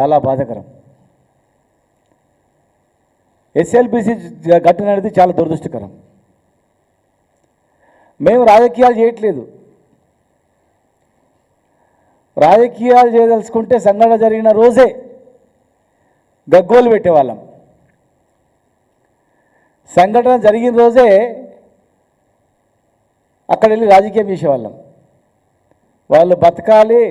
చాలా బాధాకరం. ఎస్ఎల్బిసి ఘటన అనేది చాలా దురదృష్టకరం. మేము రాజకీయాలు చేయట్లేదు. రాజకీయాలు చేయదలుచుకుంటే సంఘటన జరిగిన రోజే గగ్గోలు పెట్టేవాళ్ళం. సంఘటన జరిగిన రోజే అక్కడ వెళ్ళి రాజకీయం చేసేవాళ్ళం. వాళ్ళు బతకాలి,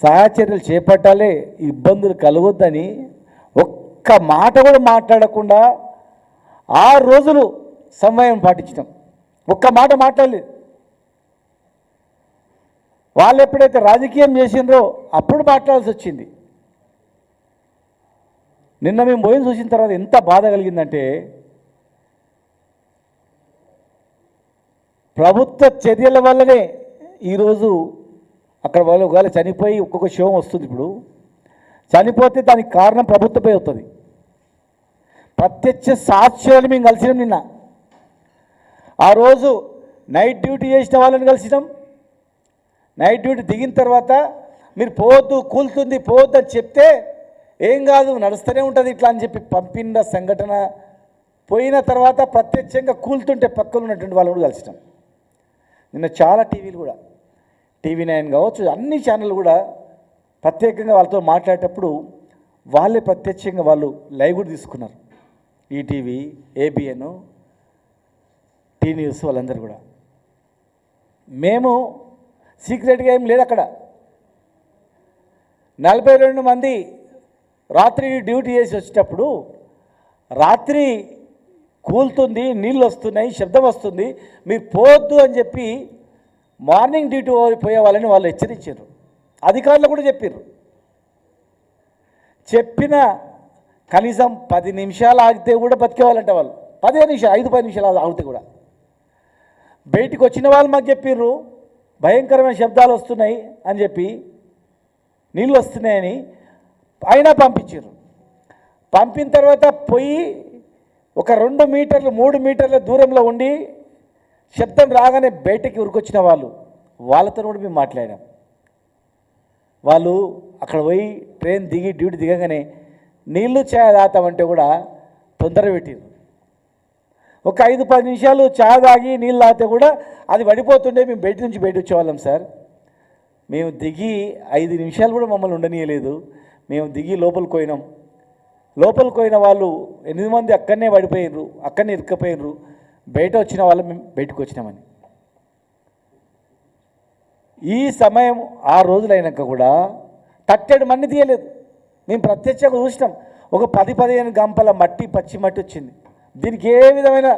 సహాయ చర్యలు చేపట్టాలి, ఇబ్బందులు కలగొద్దని ఒక్క మాట కూడా మాట్లాడకుండా 6 రోజులు సమయం పాటించడం. ఒక్క మాట మాట్లాడలేదు. వాళ్ళు ఎప్పుడైతే రాజకీయం చేసిండ్రో అప్పుడు మాట్లాడాల్సి వచ్చింది. నిన్న మేము పోయి చూసిన తర్వాత ఎంత బాధ కలిగిందంటే, ప్రభుత్వ చర్యల వల్లనే ఈరోజు అక్కడ వాళ్ళు ఒకవేళ చనిపోయి ఒక్కొక్క శవం వస్తుంది. ఇప్పుడు చనిపోతే దానికి కారణం ప్రభుత్వమే అవుతుంది. ప్రత్యక్ష సాక్ష్యాలు మేము కలిసినాం. నిన్న ఆ రోజు నైట్ డ్యూటీ చేసిన వాళ్ళని కలిసినాం. నైట్ డ్యూటీ దిగిన తర్వాత మీరు పోవద్దు, కూలుతుంది, పోవద్దు అని చెప్తే ఏం కాదు నడుస్తూనే ఉంటుంది ఇట్లా అని చెప్పి పంపిన సంఘటన. పోయిన తర్వాత ప్రత్యక్షంగా కూలుతుంటే పక్కన ఉన్నటువంటి వాళ్ళు కూడా కలిసినాం. నిన్న చాలా టీవీలు కూడా, TV9 కావచ్చు, అన్ని ఛానళ్ళు కూడా ప్రత్యేకంగా వాళ్ళతో మాట్లాడేటప్పుడు వాళ్ళే ప్రత్యక్షంగా వాళ్ళు లైవ్ కూడా తీసుకున్నారు. ఈటీవీ, ABN, టీ న్యూస్ వాళ్ళందరూ కూడా. మేము సీక్రెట్గా ఏం లేదు. అక్కడ 42 మంది రాత్రి డ్యూటీ చేసి వచ్చేటప్పుడు రాత్రి కూలుతుంది, నీళ్ళు వస్తున్నాయి, శబ్దం వస్తుంది, మీరు పోవద్దు అని చెప్పి మార్నింగ్ డ్యూటీ పోయే వాళ్ళని వాళ్ళు హెచ్చరించారు. అధికారులు కూడా చెప్పారు. చెప్పిన కనీసం 10 నిమిషాలు ఆగితే కూడా బతికేవాళ్ళంట వాళ్ళు. 15 నిమిషాలు, 5-10 నిమిషాలు ఆగితే కూడా. బయటికి వచ్చిన వాళ్ళు మాకు చెప్పారు భయంకరమైన శబ్దాలు వస్తున్నాయి అని చెప్పి, నీళ్ళు వస్తున్నాయని. అయినా పంపించారు. పంపిన తర్వాత పోయి ఒక 2 మీటర్లు 3 మీటర్ల దూరంలో ఉండి శబ్దం రాగానే బయటకి ఉరికొచ్చిన వాళ్ళతో కూడా మేము మాట్లాడాం. వాళ్ళు అక్కడ పోయి ట్రైన్ దిగి డ్యూటీ దిగగానే నీళ్ళు ఛాయ్ తాగుతామంటే కూడా తొందర పెట్టారు. ఒక 5-10 నిమిషాలు ఛాయ్ తాగి నీళ్ళు తాగితే కూడా అది పడిపోతుండే. మేము బయట నుంచి బయట వచ్చేవాళ్ళం సార్. మేము దిగి 5 నిమిషాలు కూడా మమ్మల్ని ఉండనీయలేదు. మేము దిగి లోపలికి పోయినాం. లోపలికి పోయిన వాళ్ళు 8 మంది అక్కడనే పడిపోయినరు, అక్కడనే ఇరుక్కపోయినరు. బయట వచ్చిన వాళ్ళు మేము బయటకు వచ్చినామని. ఈ సమయం 6 రోజులైనాక కూడా 37 మంది తీయలేదు. మేము ప్రత్యక్షంగా చూసినాం. ఒక 10-15 గంపల మట్టి, పచ్చి మట్టి వచ్చింది. దీనికి ఏ విధమైన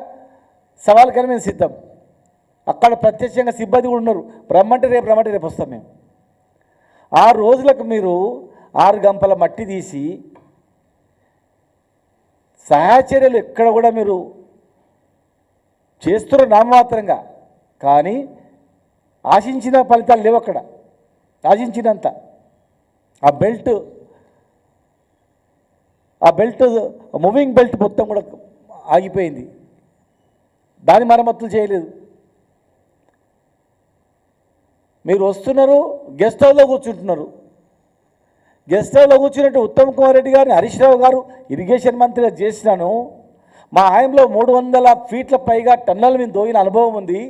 సవాల్కైనా మేము సిద్ధం. అక్కడ ప్రత్యక్షంగా సిబ్బంది కూడా ఉన్నారు. రమ్మంటే రేపు వస్తాం మేము. 6 రోజులకు మీరు 6 గంపల మట్టి తీసి సహాయ చర్యలు ఎక్కడ కూడా మీరు చేస్తున్న నామమాత్రంగా, కానీ ఆశించిన ఫలితాలు లేవు అక్కడ. ఆశించినంత ఆ బెల్ట్ మూవింగ్ బెల్ట్ మొత్తం కూడా ఆగిపోయింది. దాని మరమ్మతులు చేయలేదు. మీరు వస్తున్నారు, గెస్ట్ హౌస్లో కూర్చుంటున్నారు. గెస్ట్ హౌస్లో కూర్చున్నట్టు ఉత్తమ్ కుమార్ రెడ్డి గారిని హరీష్ రావు గారు ఇరిగేషన్ మంత్రిగా చేసినాను. మా ఆయనలో 300 ఫీట్ల పైగా టన్నల్ మీద దోగిన అనుభవం ఉంది.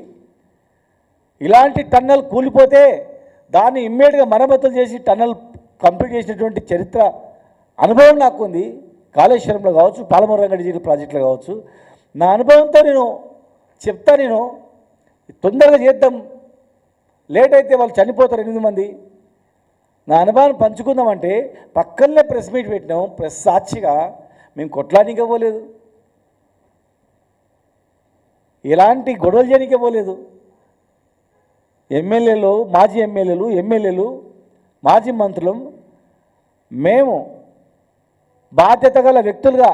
ఇలాంటి టన్నల్ కూలిపోతే దాన్ని ఇమ్మీడియట్గా మరమ్మతులు చేసి టన్నల్ కంప్లీట్ చేసినటువంటి చరిత్ర అనుభవం నాకు ఉంది. కాళేశ్వరంలో కావచ్చు, పాలమూరు రంగారెడ్డి ప్రాజెక్టులో కావచ్చు. నా అనుభవంతో నేను చెప్తా. నేను తొందరగా చేద్దాం, లేట్ అయితే వాళ్ళు చనిపోతారు 8 మంది. నా అనుభవాన్ని పంచుకుందామంటే పక్కనే ప్రెస్ మీట్ పెట్టినాం. ప్రెస్ సాక్షిగా మేము కొట్లాడికే పోలేదు, ఎలాంటి గొడవలు చేయనికే పోలేదు. ఎమ్మెల్యేలు, మాజీ ఎమ్మెల్యేలు, మాజీ మంత్రులు మేము బాధ్యత గల వ్యక్తులుగా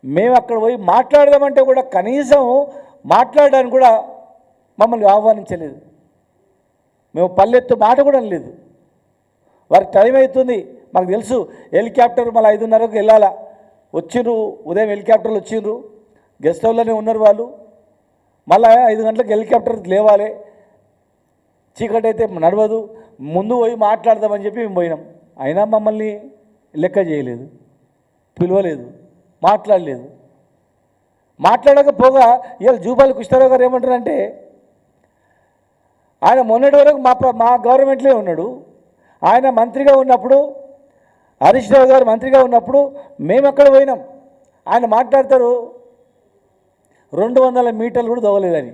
మేము అక్కడ పోయి మాట్లాడదామంటే కూడా కనీసం మాట్లాడడానికి కూడా మమ్మల్ని ఆహ్వానించలేదు. మేము పల్లెత్తు మాట కూడా లేదు. వారికి టైం అవుతుంది మాకు తెలుసు. హెలికాప్టర్ మళ్ళీ 5:30కు వెళ్ళాలా. వచ్చిండ్రు, ఉదయం హెలికాప్టర్లు వచ్చిండ్రు, గెస్ట్ హౌస్లోనే ఉన్నారు వాళ్ళు. మళ్ళీ 5 గంటలకు హెలికాప్టర్ లేవాలి, చీకటి అయితే నడవదు. ముందు పోయి మాట్లాడదామని చెప్పి మేము పోయినాం. అయినా మమ్మల్ని లెక్క చేయలేదు, పిలవలేదు, మాట్లాడలేదు. మాట్లాడకపోగా ఇవాళ జూపాలి కృష్ణారావు గారు ఏమంటారంటే, ఆయన మొన్నటి వరకు మా గవర్నమెంట్లో ఉన్నాడు. ఆయన మంత్రిగా ఉన్నప్పుడు, హరీష్ రావు గారు మంత్రిగా ఉన్నప్పుడు మేము అక్కడ పోయినాం. ఆయన మాట్లాడతారు 200 మీటర్లు కూడా దొగలేదని.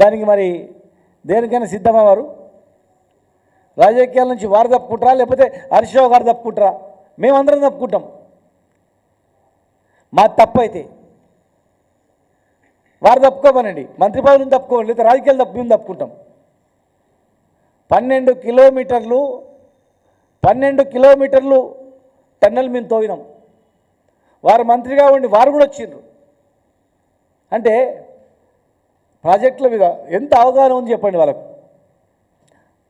దానికి మరి దేనికైనా సిద్ధమా వారు? రాజకీయాల నుంచి వారు తప్పుకుంటారా, లేకపోతే హరీష్ రావు గారు తప్పుకుంటారా? మేమందరం తప్పుకుంటాం. మా తప్పు అయితే వారు తప్పుకోమనండి, మంత్రి పదవిని తప్పుకోమని, లేదా రాజకీయాలు మేము తప్పుకుంటాం. 12 కిలోమీటర్లు టన్నెల్ మేము తోవినాం. వారు మంత్రిగా ఉండి వారు కూడా వచ్చిండ్రు. అంటే ప్రాజెక్టుల మీద ఎంత అవగాహన ఉంది చెప్పండి వాళ్ళకు.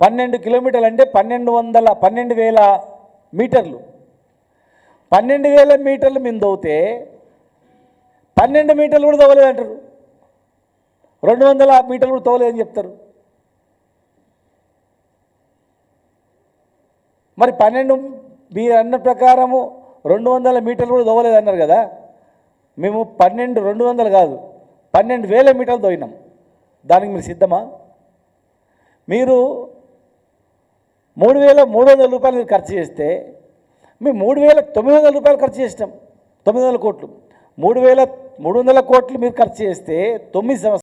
12 కిలోమీటర్లు అంటే 12,000 మీటర్లు. 12,000 మీటర్లు మేము దవ్వుతే 12 మీటర్లు కూడా తవ్వలేదంటారు. 200 మీటర్లు కూడా తవ్వలేదని చెప్తారు. మరి 12 మీరు అన్న ప్రకారము 200 మీటర్లు కూడా తవ్వలేదన్నారు కదా. మేము 200 కాదు 12,000 మీటర్లు తవ్వినాం. దానికి మీరు సిద్ధమా? మీరు 3,300 రూపాయలు మీరు ఖర్చు చేస్తే మేము 3,900 రూపాయలు ఖర్చు చేసినాం. 900 కోట్లు. 3,300 కోట్లు మీరు ఖర్చు చేస్తే 9 సంవత్సరాలు